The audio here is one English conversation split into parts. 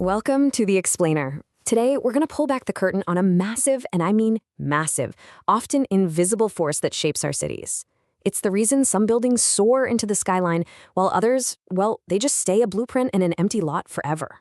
Welcome to The Explainer. Today, we're going to pull back the curtain on a massive, and I mean massive, often invisible force that shapes our cities. It's the reason some buildings soar into the skyline, while others, well, they just stay a blueprint in an empty lot forever.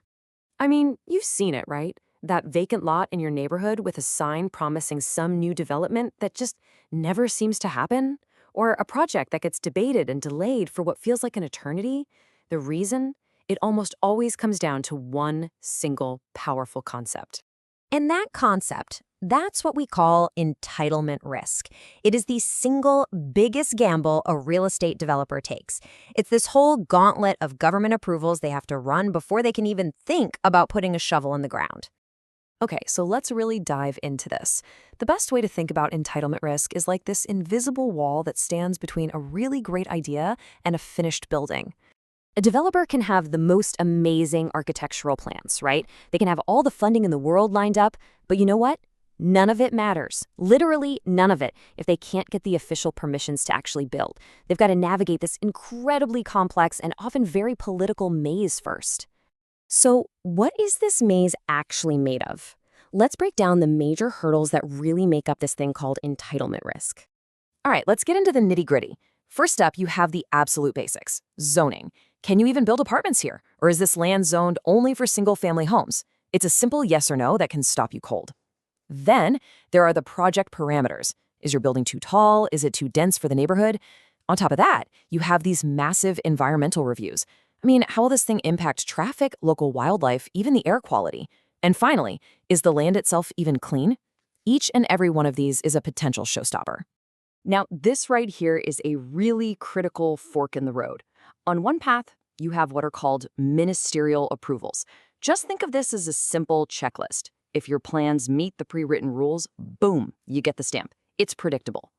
I mean, you've seen it, right? That vacant lot in your neighborhood with a sign promising some new development that just never seems to happen? Or a project that gets debated and delayed for what feels like an eternity? The reason? It almost always comes down to one single powerful concept. And that concept, that's what we call entitlement risk. It is the single biggest gamble a real estate developer takes. It's this whole gauntlet of government approvals they have to run before they can even think about putting a shovel in the ground. Okay, so let's really dive into this. The best way to think about entitlement risk is like this invisible wall that stands between a really great idea and a finished building. A developer can have the most amazing architectural plans, right? They can have all the funding in the world lined up, but you know what? None of it matters. Literally none of it if they can't get the official permissions to actually build. They've got to navigate this incredibly complex and often very political maze first. So, what is this maze actually made of? Let's break down the major hurdles that really make up this thing called entitlement risk. All right, let's get into the nitty-gritty. First up, you have the absolute basics, zoning. Can you even build apartments here? Or is this land zoned only for single-family homes? It's a simple yes or no that can stop you cold. Then, there are the project parameters. Is your building too tall? Is it too dense for the neighborhood? On top of that, you have these massive environmental reviews. I mean, how will this thing impact traffic, local wildlife, even the air quality? And finally, is the land itself even clean? Each and every one of these is a potential showstopper. Now, this right here is a really critical fork in the road. On one path, you have what are called ministerial approvals. Just think of this as a simple checklist. If your plans meet the pre-written rules, boom, you get the stamp. It's predictable.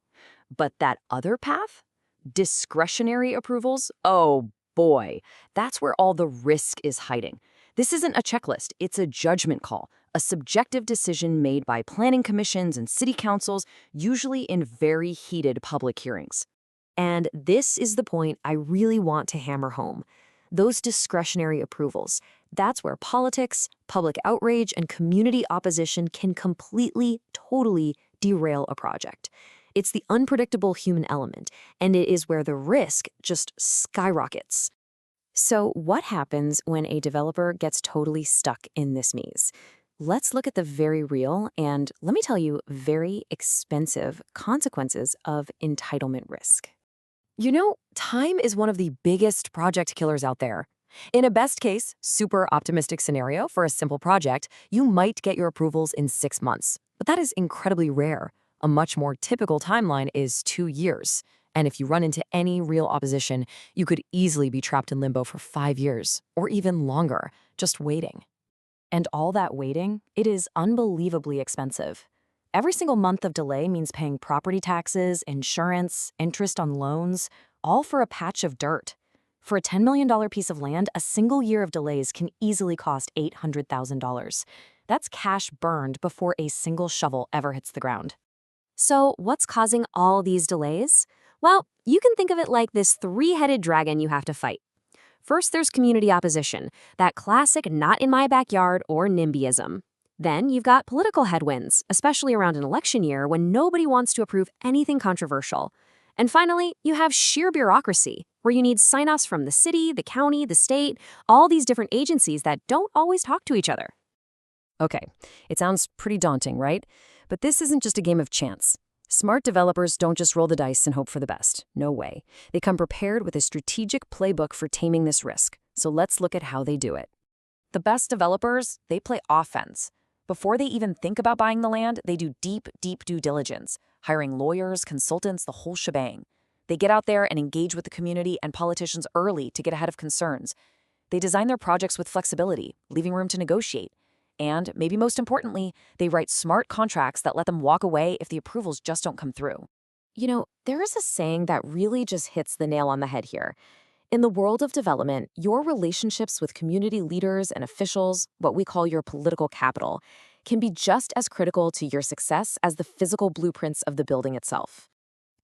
But that other path, discretionary approvals, oh boy, that's where all the risk is hiding. This isn't a checklist, it's a judgment call, a subjective decision made by planning commissions and city councils, usually in very heated public hearings. And this is the point I really want to hammer home. Those discretionary approvals, that's where politics, public outrage, and community opposition can completely, totally derail a project. It's the unpredictable human element, and it is where the risk just skyrockets. So what happens when a developer gets totally stuck in this maze? Let's look at the very real and, let me tell you, very expensive consequences of entitlement risk. You know, time is one of the biggest project killers out there. In a best case, super optimistic scenario for a simple project, you might get your approvals in 6 months. But that is incredibly rare. A much more typical timeline is 2 years. And if you run into any real opposition, you could easily be trapped in limbo for 5 years, or even longer, just waiting. And all that waiting, it is unbelievably expensive. Every single month of delay means paying property taxes, insurance, interest on loans, all for a patch of dirt. For a $10 million piece of land, a single year of delays can easily cost $800,000. That's cash burned before a single shovel ever hits the ground. So what's causing all these delays? Well, you can think of it like this three-headed dragon you have to fight. First, there's community opposition, that classic not in my backyard or NIMBYism. Then you've got political headwinds, especially around an election year when nobody wants to approve anything controversial. And finally, you have sheer bureaucracy, where you need sign-offs from the city, the county, the state, all these different agencies that don't always talk to each other. Okay, it sounds pretty daunting, right? But this isn't just a game of chance. Smart developers don't just roll the dice and hope for the best. No way. They come prepared with a strategic playbook for taming this risk. So let's look at how they do it. The best developers, they play offense. Before they even think about buying the land, they do deep due diligence, hiring lawyers, consultants, the whole shebang. They get out there and engage with the community and politicians early to get ahead of concerns. They design their projects with flexibility, leaving room to negotiate. And, maybe most importantly, they write smart contracts that let them walk away if the approvals just don't come through. You know, there is a saying that really just hits the nail on the head here. In the world of development, your relationships with community leaders and officials, what we call your political capital, can be just as critical to your success as the physical blueprints of the building itself.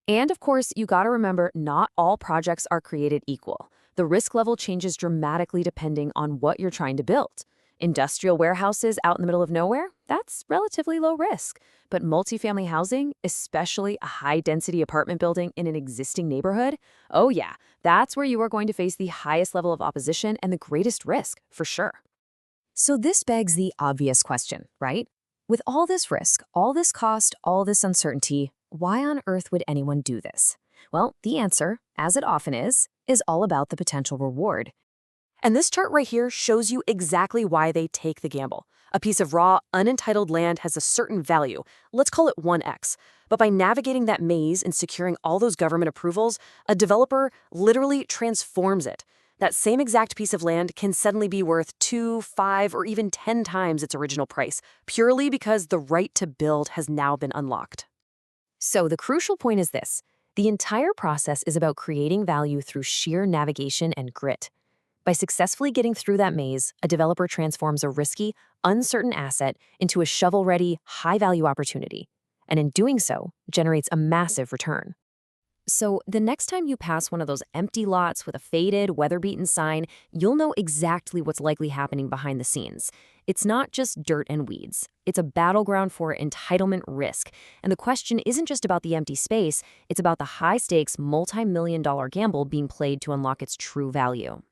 And of course, you gotta remember, not all projects are created equal. The risk level changes dramatically depending on what you're trying to build. Industrial warehouses out in the middle of nowhere? That's relatively low risk. But multifamily housing, especially a high-density apartment building in an existing neighborhood, oh yeah, that's where you are going to face the highest level of opposition and the greatest risk, for sure. So this begs the obvious question, right? With all this risk, all this cost, all this uncertainty, why on earth would anyone do this? Well, the answer, as it often is all about the potential reward. And this chart right here shows you exactly why they take the gamble. A piece of raw, unentitled land has a certain value. Let's call it 1x. But by navigating that maze and securing all those government approvals, a developer literally transforms it. That same exact piece of land can suddenly be worth 2, 5, or even 10 times its original price, purely because the right to build has now been unlocked. So the crucial point is this. The entire process is about creating value through sheer navigation and grit. By successfully getting through that maze, a developer transforms a risky, uncertain asset into a shovel-ready, high-value opportunity, and in doing so, generates a massive return. So the next time you pass one of those empty lots with a faded, weather-beaten sign, you'll know exactly what's likely happening behind the scenes. It's not just dirt and weeds. It's a battleground for entitlement risk. And the question isn't just about the empty space, it's about the high-stakes, multi-million-dollar gamble being played to unlock its true value.